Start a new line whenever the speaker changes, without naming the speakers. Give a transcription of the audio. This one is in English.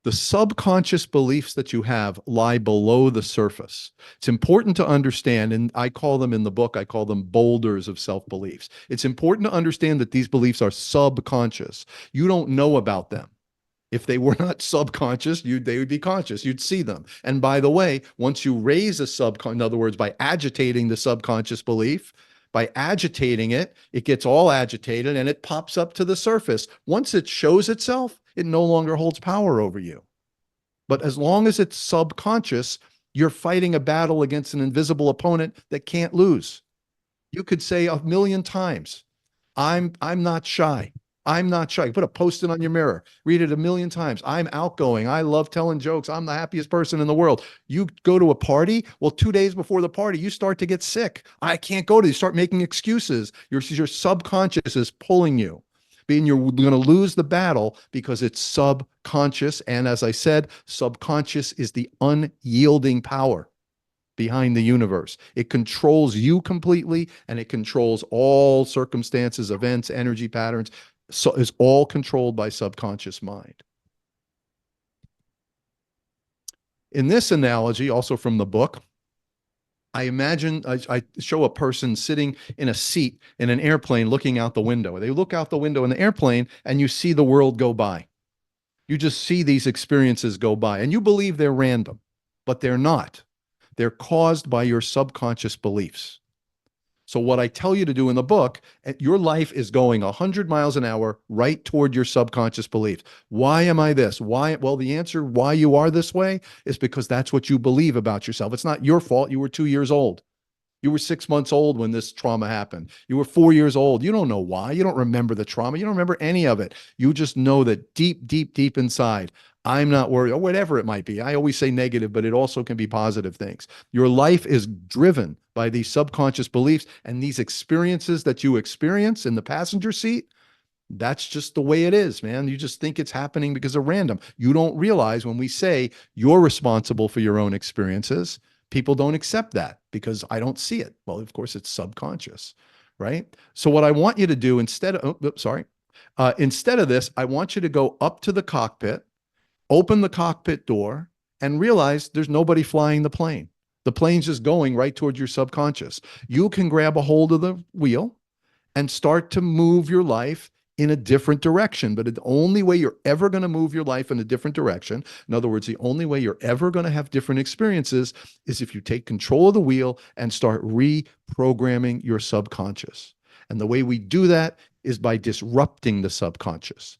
The subconscious beliefs that you have lie below the surface. It's important to understand, and I call them in the book, I call them boulders of self-beliefs. It's important to understand that these beliefs are subconscious. You don't know about them. If they were not subconscious, they would be conscious. You'd see them. And by the way, once you raise a subconscious, in other words, by agitating the subconscious belief, by agitating it, it gets all agitated and it pops up to the surface. Once it shows itself, it no longer holds power over you. But as long as it's subconscious, you're fighting a battle against an invisible opponent that can't lose. You could say a million times, I'm not shy. I'm not shy. Put a post-it on your mirror. Read it a million times. I'm outgoing. I love telling jokes. I'm the happiest person in the world. You go to a party. Well, 2 days before the party, you start to get sick. I can't go to. You start making excuses. Your subconscious is pulling you. Being you're going to lose the battle because it's subconscious. And as I said, subconscious is the unyielding power behind the universe. It controls you completely, and it controls all circumstances, events, energy patterns. So it's all controlled by subconscious mind. In this analogy, also from the book, I imagine I show a person sitting in a seat in an airplane looking out the window. They look out the window in the airplane and you see the world go by. You just see these experiences go by and you believe they're random, but they're not. They're caused by your subconscious beliefs. So what I tell you to do in the book, your life is going 100 miles an hour right toward your subconscious belief. Why am I this? Why? Well, the answer why you are this way is because that's what you believe about yourself. It's not your fault. You were 2 years old. You were 6 months old when this trauma happened. You were 4 years old. You don't know why. You don't remember the trauma. You don't remember any of it. You just know that deep, deep, deep inside, I'm not worried, or whatever it might be. I always say negative, but it also can be positive things. Your life is driven by these subconscious beliefs and these experiences that you experience in the passenger seat. That's just the way it is, man. You just think it's happening because of random. You don't realize when we say you're responsible for your own experiences, people don't accept that because I don't see it. Well, of course, it's subconscious, right? So what I want you to do instead of, instead of this, I want you to go up to the cockpit, open the cockpit door, and realize there's nobody flying the plane. The plane's just going right towards your subconscious. You can grab a hold of the wheel and start to move your life in a different direction. But the only way you're ever going to move your life in a different direction, in other words, the only way you're ever going to have different experiences is if you take control of the wheel and start reprogramming your subconscious. And the way we do that is by disrupting the subconscious.